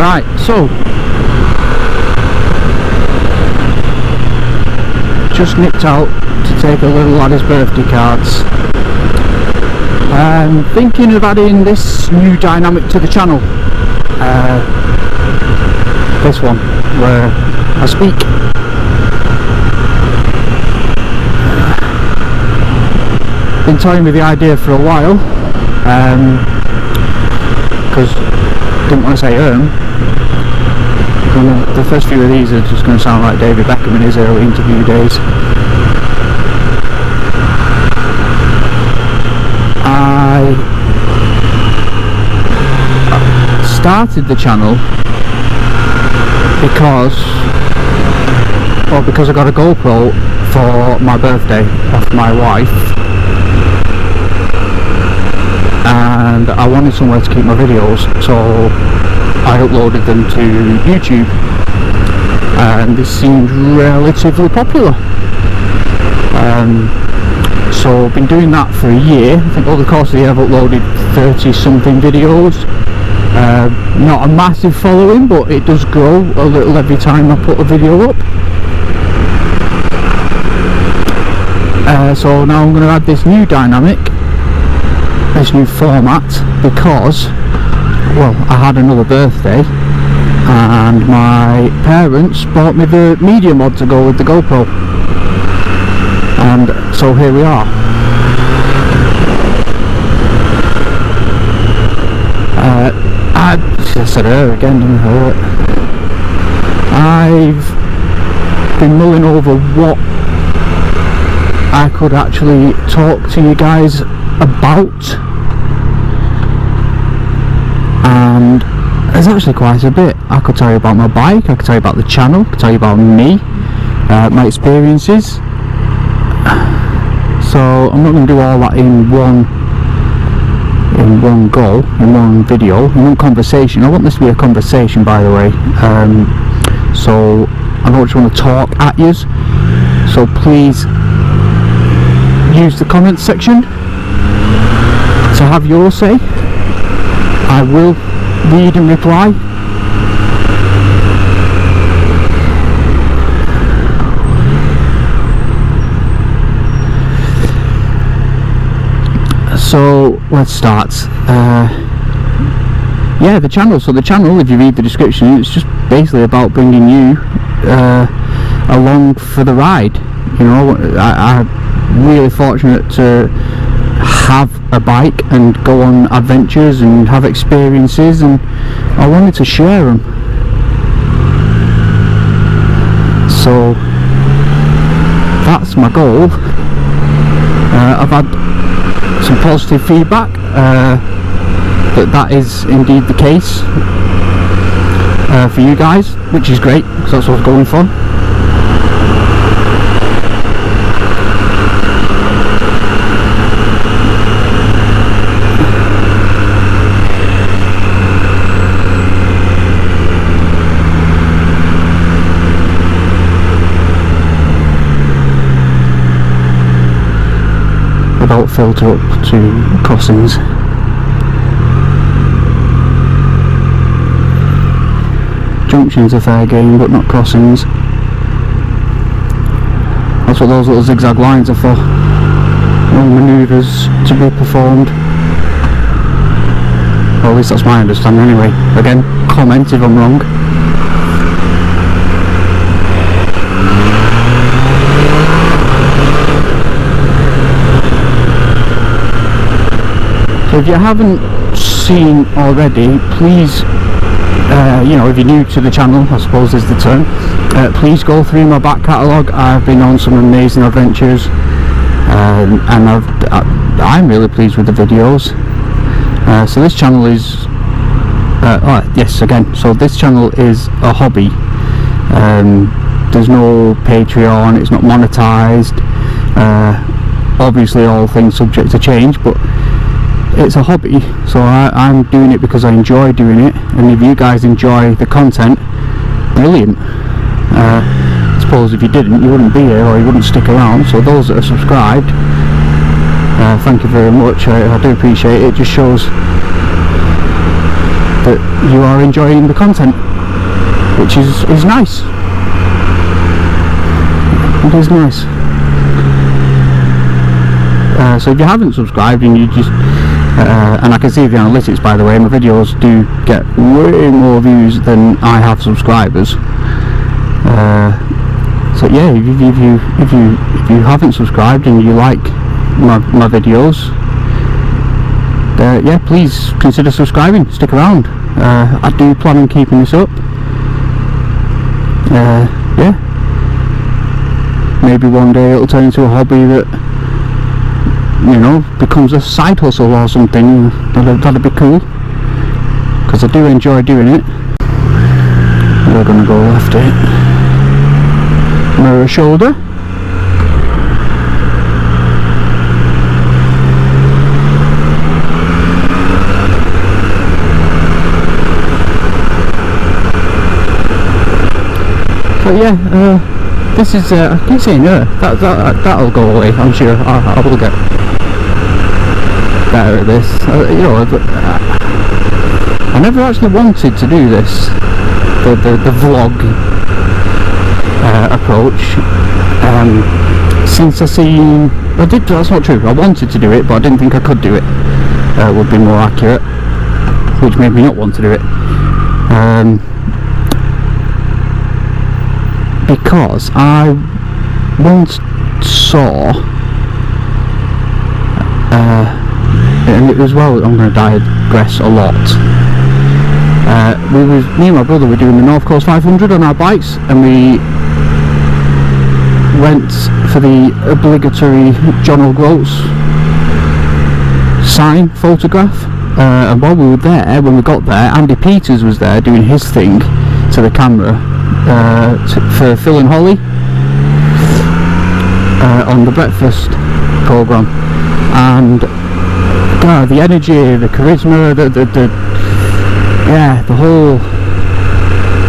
Right, so just nipped out to take a little laddie's birthday cards. I'm thinking of adding this new dynamic to the channel. This one, where I speak. Been toying with the idea for a while, because didn't want to say the first few of these are just going to sound like David Beckham in his early interview days. I started the channel because I got a GoPro for my birthday off my wife, and I wanted somewhere to keep my videos, so I uploaded them to YouTube, and this seemed relatively popular. So I've been doing that for a year. I think over the course of the year I've uploaded 30 something videos. Not a massive following, but it does grow a little every time I put a video up. So now I'm going to add this new dynamic, this new format, because, well, I had another birthday and my parents bought me the media mod to go with the GoPro, and so here we are. I said her again, didn't hurt. I've been mulling over what I could actually talk to you guys about, and there's actually quite a bit. I could tell you about my bike, I could tell you about the channel, I could tell you about me, my experiences. So I'm not going to do all that in one go, in one video, in one conversation. I want this to be a conversation, by the way. So I don't just want to talk at you, so please use the comments section to have your say. I will read and reply. So let's start. Yeah, the channel. So the channel, if you read the description, it's just basically about bringing you along for the ride. You know, I'm really fortunate to have a bike and go on adventures and have experiences, and I wanted to share them. So that's my goal. I've had some positive feedback that is indeed the case for you guys, which is great, because that's what I was going for. Without filter up to crossings. Junctions are fair game, but not crossings. That's what those little zigzag lines are for. No manoeuvres to be performed. Well, at least that's my understanding anyway. Again, comment if I'm wrong. So if you haven't seen already, please, you know, if you're new to the channel, I suppose is the term, please go through my back catalogue. I've been on some amazing adventures, and I'm really pleased with the videos. So this channel is, yes, again, so this channel is a hobby. There's no Patreon, it's not monetized, obviously all things subject to change, but it's a hobby, so I'm doing it because I enjoy doing it, and if you guys enjoy the content, brilliant. I suppose if you didn't, you wouldn't be here, or you wouldn't stick around. So those that are subscribed, thank you very much. I do appreciate it. It just shows that you are enjoying the content, which is nice. It is nice. So if you haven't subscribed and you just and I can see the analytics, by the way, my videos do get way more views than I have subscribers. So yeah, if you haven't subscribed and you like my videos, yeah, please consider subscribing. Stick around. I do plan on keeping this up. Yeah, maybe one day it'll turn into a hobby that, you know, becomes a side hustle or something. That'd be cool, because I do enjoy doing it. We're gonna go left it. Mirror shoulder. But yeah, this is, I keep saying that'll go away, I'm sure. I will get better at this. You know, I never actually wanted to do this, the vlog approach. Since I seen, that's not true, I wanted to do it, but I didn't think I could do it, would be more accurate, which made me not want to do it. Because I once saw, and it was, well, I'm going to digress a lot. Me and my brother were doing the North Coast 500 on our bikes, and we went for the obligatory John O'Groats sign photograph. And while we were there, when we got there, Andy Peters was there doing his thing to the camera. For Phil and Holly on the breakfast programme, and God, the energy, the charisma, yeah, the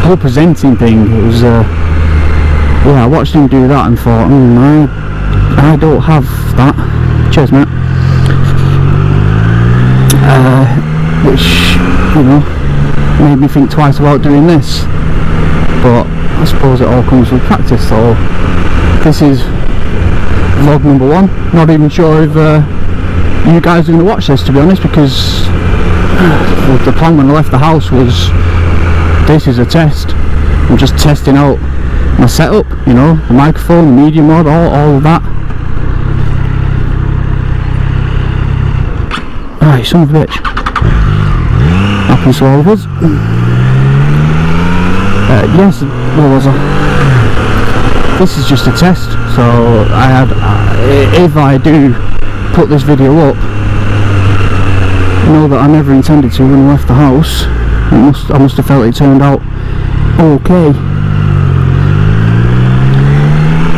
whole presenting thing, it was yeah, I watched him do that and thought, I don't have that. Cheers, mate. Which, you know, made me think twice about doing this. But I suppose it all comes with practice. So this is vlog number 1. Not even sure if you guys are going to watch this, to be honest, because the plan when I left the house was, this is a test. I'm just testing out my setup, you know, the microphone, the media mod, all of that. Alright, son of a bitch. Happens to all of us. Yes, where was I? This is just a test, so if I do put this video up, know that I never intended to when I left the house. I must have felt it turned out okay.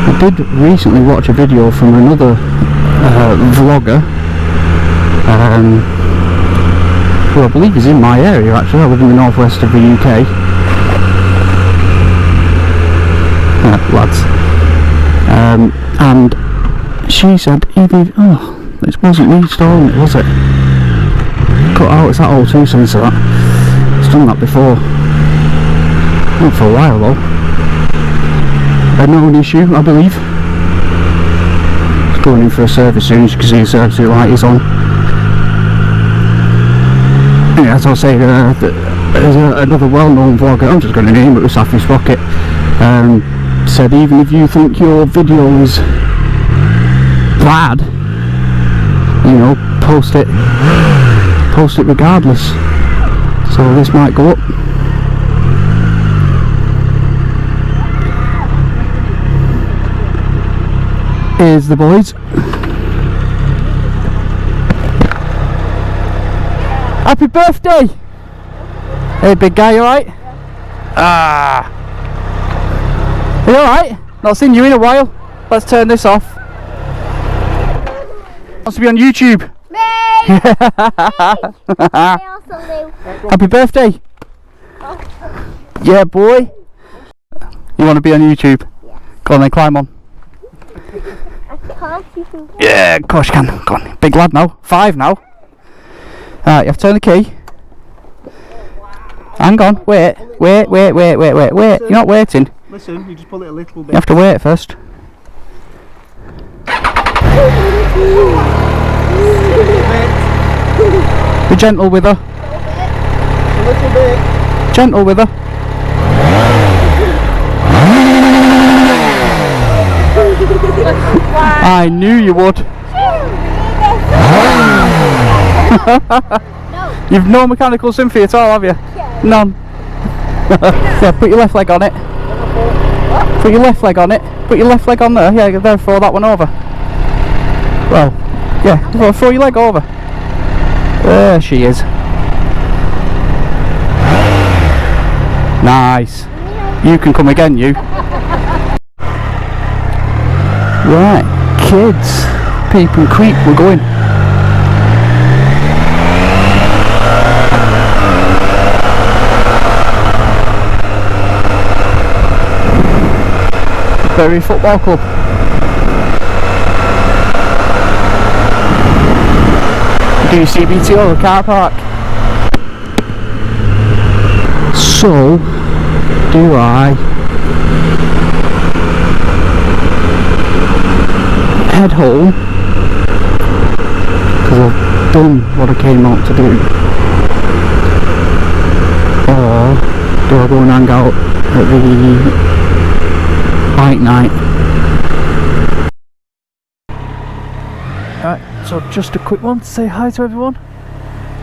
I did recently watch a video from another vlogger, who I believe is in my area actually. I live in the northwest of the UK. Lads, and she said, oh, this wasn't me installing it, was it? Cut out, it's that O2 sensor, that. It's done that before. Not for a while though. A known issue, I believe. It's going in for a service soon, as you can see the service light is on. Anyway, as I was saying, there's another well-known vlogger, I'm just going to name it, Safi Sprocket, said even if you think your video is bad, you know, post it regardless. So this might go up. Here's the boys. Happy birthday! Hey big guy, you alright? Ah! Are you alright? Not seen you in a while. Let's turn this off. Wants to be on YouTube. Me! I also do. Happy birthday! Yeah, boy. You want to be on YouTube? Yeah. Go on then, climb on. I can't even. Yeah, of course you can. Go on, big lad now. 5 now. Alright, you have to turn the key. Hang on, wait. You're not waiting. Listen, you just pull it a little You bit. have to wait first. Be gentle with her. A little bit. Gentle with her. I knew you would. You've no mechanical sympathy at all, have you? None. Yeah, put your left leg on it. Put your left leg on it. Put your left leg on there. Yeah, there, throw that one over. Well, yeah, throw your leg over. There she is. Nice. You can come again, you. Right, kids. Peep and creep, we're going. Bury Football Club. Do CBTO, the car park. So, do I head home because I've done what I came out to do, or do I go and hang out at the bike night? Right, so just a quick one to say hi to everyone.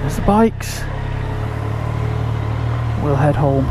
There's the bikes. We'll head home.